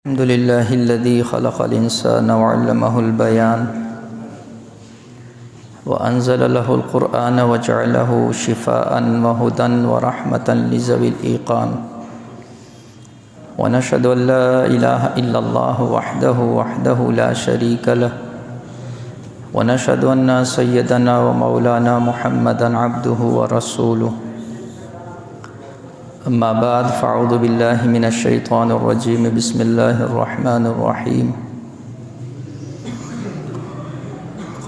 الحمد لله الذي خلق الإنسان وعلمه البيان وأنزل له القرآن وجعله شفاء وهدى ورحمة لذوي الإيقان ونشهد أن لا إله إلا الله وحده لا شريك له ونشهد أن سيدنا ومولانا محمدا عبده ورسوله أما بعد فأعوذ بالله من الشيطان الرجيم بسم الله الرحمن الرحيم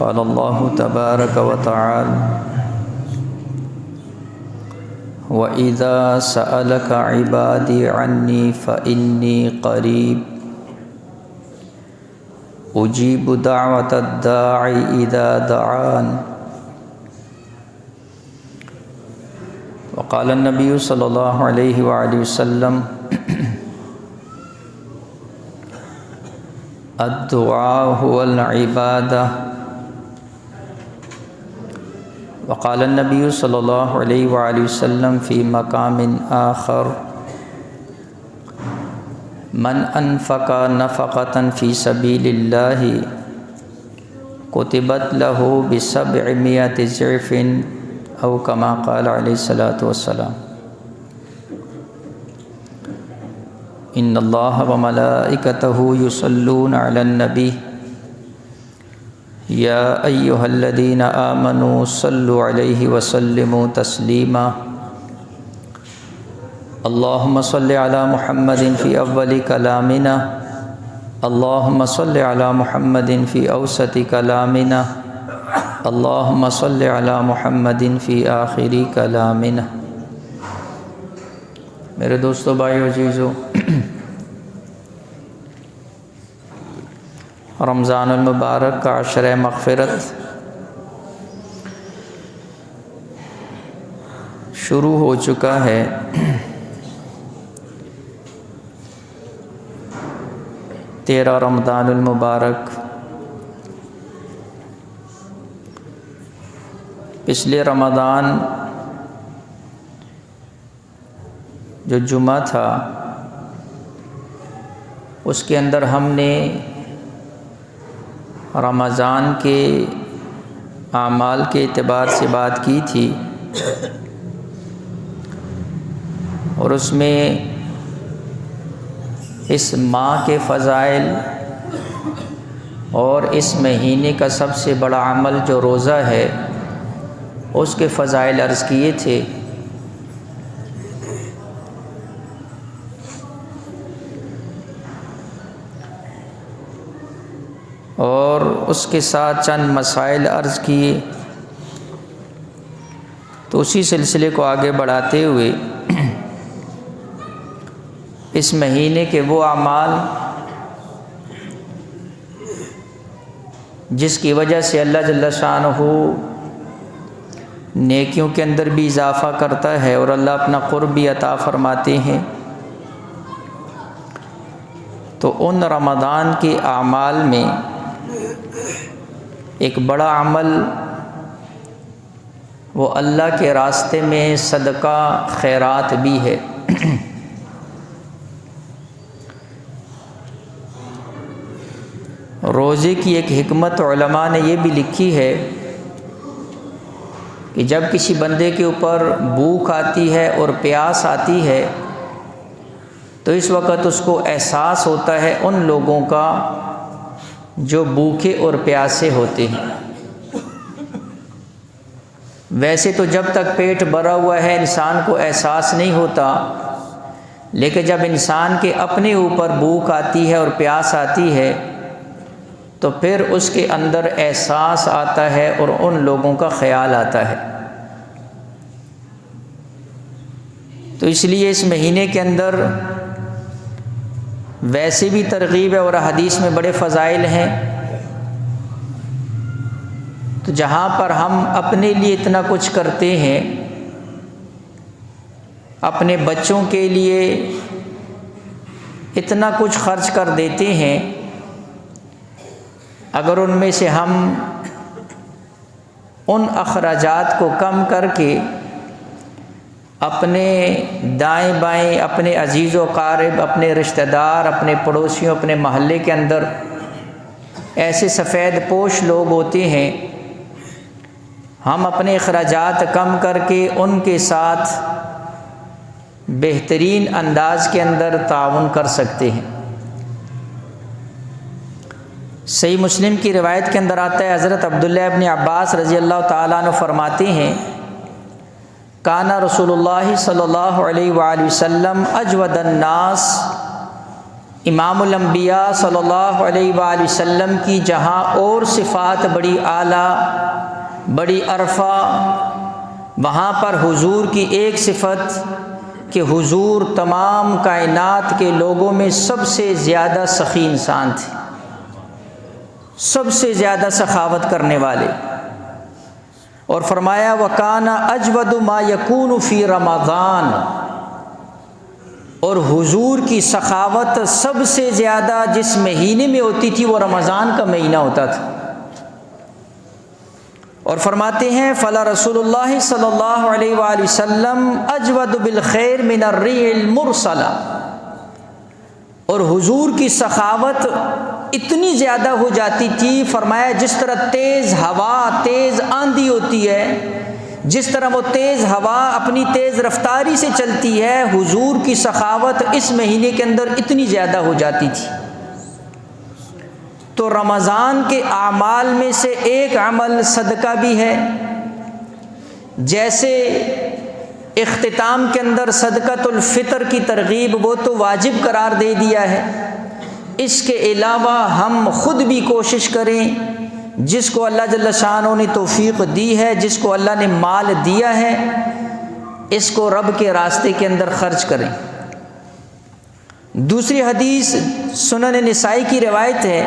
قال الله تبارك وتعالى وإذا سألك عبادي عني فإني قريب أجيب دعوة الداعي إذا دعان وقال النبي صلى الله عليه وآله وسلم الدعاء هو العبادة وقال النبي صلى الله عليه وآله وسلم في مقام آخر من أنفق نفقة في سبيل الله كتبت له ب700 ضعف أو كما قال عليه الصلاة والسلام إن الله وملائكته يصلون على النبي يا أيها الذين آمنوا صلوا عليه وسلموا تسليما اللهم صل على محمد في أول كلامنا اللهم صل على محمد في أوسط كلامنا اللهم صل على محمد في آخر کلامنا۔ میرے دوستو، بھائیو، عزیزو، رمضان المبارک کا عشرہ مغفرت شروع ہو چکا ہے۔ 13 رمضان المبارک پچھلے رمضان جو جمعہ تھا اس کے اندر ہم نے رمضان کے اعمال کے اعتبار سے بات کی تھی، اور اس میں اس ماہ کے فضائل اور اس مہینے کا سب سے بڑا عمل جو روزہ ہے اس کے فضائل عرض کیے تھے۔ اور اس کے ساتھ چند مسائل عرض کیے، تو اسی سلسلے کو آگے بڑھاتے ہوئے اس مہینے کے وہ اعمال جس کی وجہ سے اللہ جل شانہ نیکیوں کے اندر بھی اضافہ کرتا ہے اور اللہ اپنا قرب بھی عطا فرماتے ہیں، تو ان رمضان کے اعمال میں ایک بڑا عمل وہ اللہ کے راستے میں صدقہ خیرات بھی ہے۔ روزے کی ایک حکمت علماء نے یہ بھی لکھی ہے کہ جب کسی بندے کے اوپر بھوک آتی ہے اور پیاس آتی ہے تو اس وقت اس کو احساس ہوتا ہے ان لوگوں کا جو بھوکے اور پیاسے ہوتے ہیں۔ ویسے تو جب تک پیٹ بھرا ہوا ہے انسان کو احساس نہیں ہوتا، لیکن جب انسان کے اپنے اوپر بھوک آتی ہے اور پیاس آتی ہے تو پھر اس کے اندر احساس آتا ہے اور ان لوگوں کا خیال آتا ہے۔ تو اس لیے اس مہینے کے اندر ویسے بھی ترغیب ہے اور حدیث میں بڑے فضائل ہیں، تو جہاں پر ہم اپنے لیے اتنا کچھ کرتے ہیں، اپنے بچوں کے لیے اتنا کچھ خرچ کر دیتے ہیں، اگر ان میں سے ہم ان اخراجات کو کم کر کے اپنے دائیں بائیں، اپنے عزیز و قارب، اپنے رشتہ دار، اپنے پڑوسیوں، اپنے محلے کے اندر ایسے سفید پوش لوگ ہوتے ہیں، ہم اپنے اخراجات کم کر کے ان کے ساتھ بہترین انداز کے اندر تعاون کر سکتے ہیں۔ صحیح مسلم کی روایت کے اندر آتا ہے، حضرت عبداللہ ابن عباس رضی اللہ تعالیٰ عنہ فرماتے ہیں، کانا رسول اللہ صلی اللہ علیہ وآلہ وسلم اجود الناس، امام الانبیاء صلی اللہ علیہ وآلہ وسلم کی جہاں اور صفات بڑی اعلیٰ، بڑی عرفہ، وہاں پر حضور کی ایک صفت کہ حضور تمام کائنات کے لوگوں میں سب سے زیادہ سخی انسان تھے، سب سے زیادہ سخاوت کرنے والے، اور فرمایا وَكَانَ أَجْوَدُ مَا يَكُونُ فِي رمضان، اور حضور کی سخاوت سب سے زیادہ جس مہینے میں ہوتی تھی وہ رمضان کا مہینہ ہوتا تھا۔ اور فرماتے ہیں فلا رسول اللہ صلی اللہ علیہ وآلہ وسلم اجود بالخیر من الريح المرسلہ، اور حضور کی سخاوت اتنی زیادہ ہو جاتی تھی، فرمایا جس طرح تیز ہوا، تیز آندھی ہوتی ہے، جس طرح وہ تیز ہوا اپنی تیز رفتاری سے چلتی ہے، حضور کی سخاوت اس مہینے کے اندر اتنی زیادہ ہو جاتی تھی۔ تو رمضان کے اعمال میں سے ایک عمل صدقہ بھی ہے، جیسے اختتام کے اندر صدقۃ الفطر کی ترغیب وہ تو واجب قرار دے دیا ہے، اس کے علاوہ ہم خود بھی کوشش کریں، جس کو اللہ جل شانہ نے توفیق دی ہے، جس کو اللہ نے مال دیا ہے، اس کو رب کے راستے کے اندر خرچ کریں۔ دوسری حدیث سنن نسائی کی روایت ہے،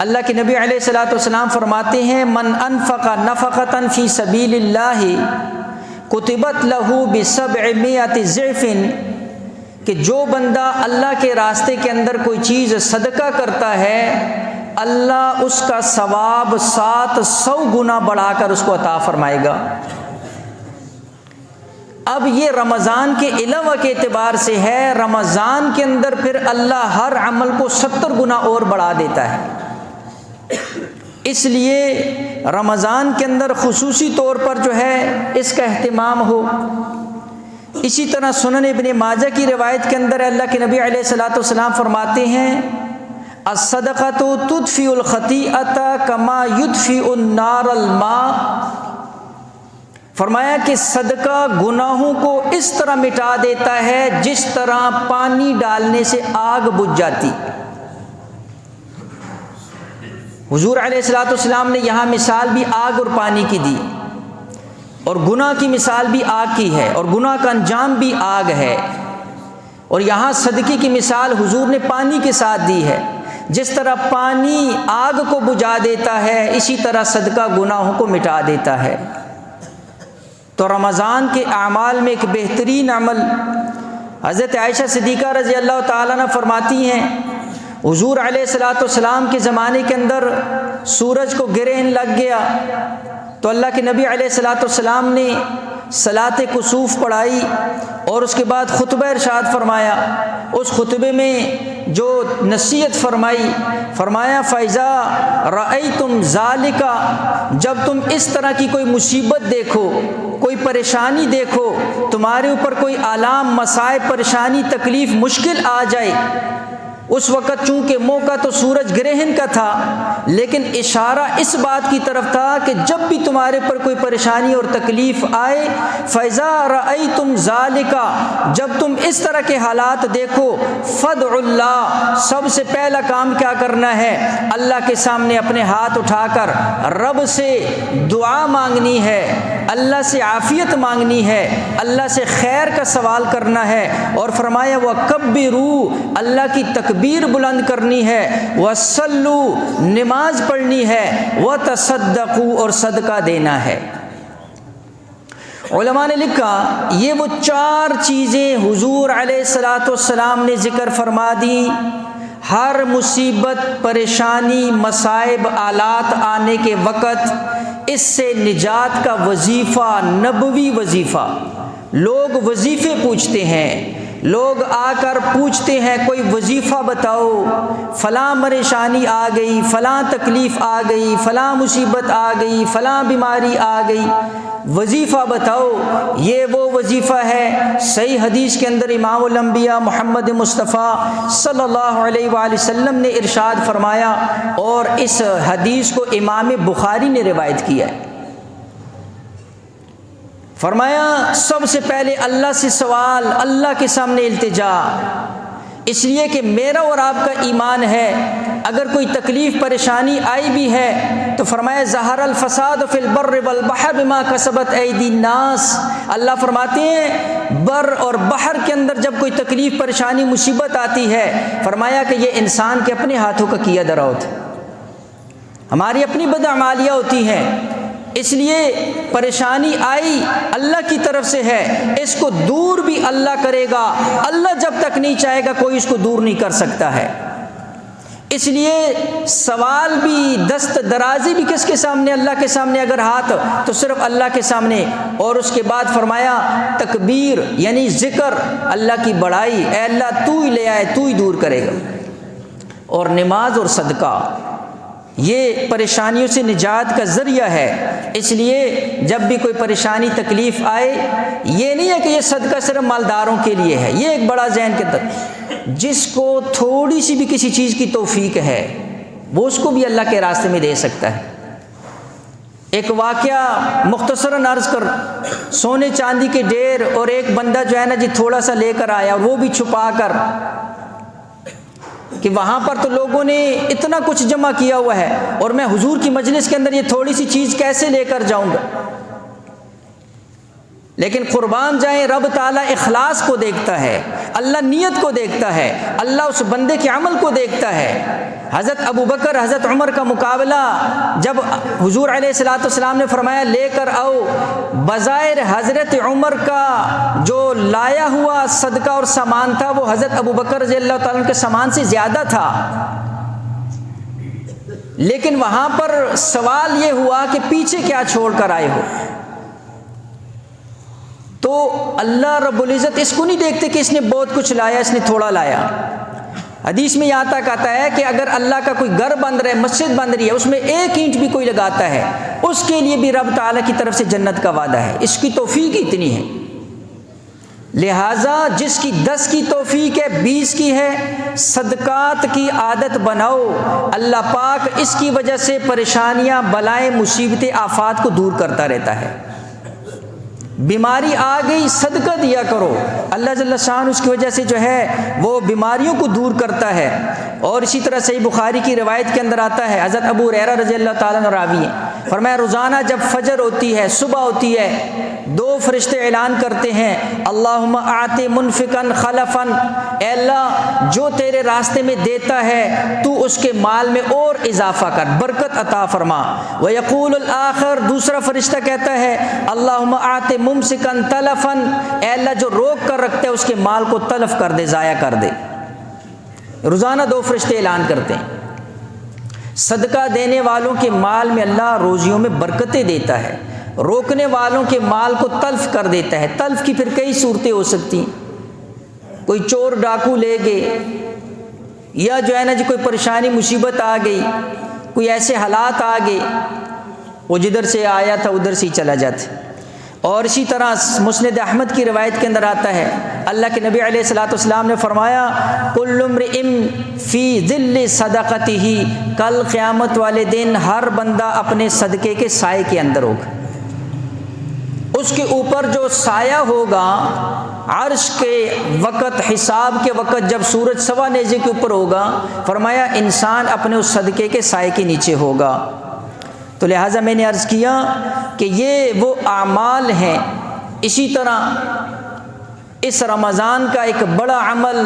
اللہ کے نبی علیہ الصلوۃ والسلام فرماتے ہیں من انفق نفقۃ فی سبیل اللہ کتبت لہ ب700 ضعف، کہ جو بندہ اللہ کے راستے کے اندر کوئی چیز صدقہ کرتا ہے، اللہ اس کا ثواب 700 گنا بڑھا کر اس کو عطا فرمائے گا۔ اب یہ رمضان کے علاوہ کے اعتبار سے ہے، رمضان کے اندر پھر اللہ ہر عمل کو 70 گنا اور بڑھا دیتا ہے، اس لیے رمضان کے اندر خصوصی طور پر جو ہے اس کا اہتمام ہو۔ اسی طرح سنن ابن ماجہ کی روایت کے اندر اللہ کے نبی علیہ الصلوۃ والسلام فرماتے ہیں الصدقۃ تطفئ الخطیئۃ کما یطفئ النار الماء، فرمایا کہ صدقہ گناہوں کو اس طرح مٹا دیتا ہے جس طرح پانی ڈالنے سے آگ بجھ جاتی۔ حضور علیہ الصلوۃ والسلام نے یہاں مثال بھی آگ اور پانی کی دی، اور گناہ کی مثال بھی آگ کی ہے، اور گناہ کا انجام بھی آگ ہے، اور یہاں صدقے کی مثال حضور نے پانی کے ساتھ دی ہے۔ جس طرح پانی آگ کو بجھا دیتا ہے، اسی طرح صدقہ گناہوں کو مٹا دیتا ہے۔ تو رمضان کے اعمال میں ایک بہترین عمل حضرت عائشہ صدیقہ رضی اللہ تعالیٰ عنہ فرماتی ہیں، حضور علیہ الصلوۃ والسلام کے زمانے کے اندر سورج کو گرہن لگ گیا، تو اللہ کے نبی علیہ الصلوۃ والسلام نے صلاۃ کسوف پڑھائی، اور اس کے بعد خطبہ ارشاد فرمایا۔ اس خطبے میں جو نصیحت فرمائی، فرمایا فَإِذَا رَأَيْتُمْ ذَلِكَ، جب تم اس طرح کی کوئی مصیبت دیکھو، کوئی پریشانی دیکھو، تمہارے اوپر کوئی آلام، مصائب، پریشانی، تکلیف، مشکل آ جائے، اس وقت چونکہ موقع تو سورج گرہن کا تھا، لیکن اشارہ اس بات کی طرف تھا کہ جب بھی تمہارے پر کوئی پریشانی اور تکلیف آئے، فَإِذَا رَأَيْتُمْ ذَلِكَ، جب تم اس طرح کے حالات دیکھو، فَادْعُوا اللَّهَ، سب سے پہلا کام کیا کرنا ہے؟ اللہ کے سامنے اپنے ہاتھ اٹھا کر رب سے دعا مانگنی ہے، اللہ سے عافیت مانگنی ہے، اللہ سے خیر کا سوال کرنا ہے، اور فرمایا وَكَبِّرُوا، اللہ کی تکبیر بلند کرنی ہے، وَصَلُّوا، نماز پڑھنی ہے، وَتَصَدَّقُوا، اور صدقہ دینا ہے۔ علماء نے لکھا یہ وہ 4 چیزیں حضور علیہ الصلوۃ والسلام نے ذکر فرما دی، ہر مصیبت، پریشانی، مصائب، آلات آنے کے وقت اس سے نجات کا وظیفہ، نبوی وظیفہ لوگ وظیفے پوچھتے ہیں، لوگ آ کر پوچھتے ہیں کوئی وظیفہ بتاؤ، فلاں پریشانی آ گئی، فلاں تکلیف آ گئی، فلاں مصیبت آ گئی، فلاں بیماری آ گئی، وظیفہ بتاؤ۔ یہ وہ وظیفہ ہے، صحیح حدیث کے اندر امام الانبیاء محمد مصطفیٰ صلی اللہ علیہ وآلہ وسلم نے ارشاد فرمایا، اور اس حدیث کو امام بخاری نے روایت کیا ہے۔ فرمایا سب سے پہلے اللہ سے سوال، اللہ کے سامنے التجا، اس لیے کہ میرا اور آپ کا ایمان ہے اگر کوئی تکلیف پریشانی آئی بھی ہے تو فرمایا ظہر الفساد فی البر والبحر بما کسبت ایدی الناس، اللہ فرماتے ہیں بر اور بحر کے اندر جب کوئی تکلیف پریشانی مصیبت آتی ہے، فرمایا کہ یہ انسان کے اپنے ہاتھوں کا کیا دھرا ہوتا ہے، ہماری اپنی بدعمالیاں ہوتی ہیں، اس لیے پریشانی آئی اللہ کی طرف سے ہے، اس کو دور بھی اللہ کرے گا، اللہ جب تک نہیں چاہے گا کوئی اس کو دور نہیں کر سکتا ہے۔ اس لیے سوال بھی، دست درازی بھی کس کے سامنے؟ اللہ کے سامنے، اگر ہاتھ تو صرف اللہ کے سامنے۔ اور اس کے بعد فرمایا تکبیر یعنی ذکر، اللہ کی بڑائی، اے اللہ تو ہی لے آئے، تو ہی دور کرے گا۔ اور نماز اور صدقہ یہ پریشانیوں سے نجات کا ذریعہ ہے، اس لیے جب بھی کوئی پریشانی تکلیف آئے، یہ نہیں ہے کہ یہ صدقہ صرف مالداروں کے لیے ہے، یہ ایک بڑا ذہن کے اندر، جس کو تھوڑی سی بھی کسی چیز کی توفیق ہے وہ اس کو بھی اللہ کے راستے میں دے سکتا ہے۔ ایک واقعہ مختصراً عرض کر، سونے چاندی کے ڈھیر، اور ایک بندہ جو ہے نا جی تھوڑا سا لے کر آیا، اور وہ بھی چھپا کر، کہ وہاں پر تو لوگوں نے اتنا کچھ جمع کیا ہوا ہے اور میں حضور کی مجلس کے اندر یہ تھوڑی سی چیز کیسے لے کر جاؤں گا؟ لیکن قربان جائیں، رب تعالیٰ اخلاص کو دیکھتا ہے، اللہ نیت کو دیکھتا ہے، اللہ اس بندے کے عمل کو دیکھتا ہے۔ حضرت ابو بکر حضرت عمر کا مقابلہ جب حضور علیہ الصلوۃ والسلام نے فرمایا لے کر آؤ، بظاہر حضرت عمر کا جو لایا ہوا صدقہ اور سامان تھا وہ حضرت ابو بکر رضی اللہ تعالیٰ عنہ کے سامان سے زیادہ تھا، لیکن وہاں پر سوال یہ ہوا کہ پیچھے کیا چھوڑ کر آئے ہو؟ تو اللہ رب العزت اس کو نہیں دیکھتے کہ اس نے بہت کچھ لایا، اس نے تھوڑا لایا۔ حدیث میں یہاں تک آتا ہے کہ اگر اللہ کا کوئی گھر بن رہا ہے، مسجد بن رہی ہے، اس میں ایک اینٹ بھی کوئی لگاتا ہے، اس کے لیے بھی رب تعالیٰ کی طرف سے جنت کا وعدہ ہے، اس کی توفیق اتنی ہے۔ لہٰذا جس کی 10 کی توفیق ہے، 20 کی ہے، صدقات کی عادت بناؤ، اللہ پاک اس کی وجہ سے پریشانیاں، بلائیں، مصیبتیں، آفات کو دور کرتا رہتا ہے۔ بیماری آ گئی، صدقہ دیا کرو، اللہ جل شان اس کی وجہ سے جو ہے وہ بیماریوں کو دور کرتا ہے۔ اور اسی طرح صحیح بخاری کی روایت کے اندر آتا ہے، حضرت ابو ہریرہ رضی اللہ تعالیٰ عنہ راوی ہیں، فرمایا روزانہ جب فجر ہوتی ہے، صبح ہوتی ہے، 2 فرشتے اعلان کرتے ہیں اللہم اعط منفقا خلفا، اے اللہ جو تیرے راستے میں دیتا ہے تو اس کے مال میں اور اضافہ کر، برکت عطا فرما۔ ویقول الآخر، دوسرا فرشتہ کہتا ہے اللہم اعط ممسکا تلفا، اے اللہ جو روک کر رکھتا ہے اس کے مال کو تلف کر دے، ضائع کر دے۔ روزانہ 2 فرشتے اعلان کرتے ہیں۔ صدقہ دینے والوں کے مال میں اللہ روزیوں میں برکتیں دیتا ہے، روکنے والوں کے مال کو تلف کر دیتا ہے۔ تلف کی پھر کئی صورتیں ہو سکتی ہیں، کوئی چور ڈاکو لے گئے، یا جو ہے نا جی کوئی پریشانی مصیبت آ گئی، کوئی ایسے حالات آ گئے، وہ جدھر سے آیا تھا ادھر سے ہی چلا جاتا۔ اور اسی طرح مسند احمد کی روایت کے اندر آتا ہے، اللہ کے نبی علیہ الصلوۃ والسلام نے فرمایا کل امرئ فی ظل صدقتہ، کل قیامت والے دن ہر بندہ اپنے صدقے کے سائے کے اندر ہوگا، اس کے اوپر جو سایہ ہوگا عرش کے وقت، حساب کے وقت جب سورج سوا نیزے کے اوپر ہوگا، فرمایا انسان اپنے اس صدقے کے سائے کے نیچے ہوگا۔ تو لہٰذا میں نے عرض کیا کہ یہ وہ اعمال ہیں۔ اسی طرح اس رمضان کا ایک بڑا عمل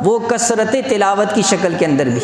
وہ کثرت تلاوت کی شکل کے اندر بھی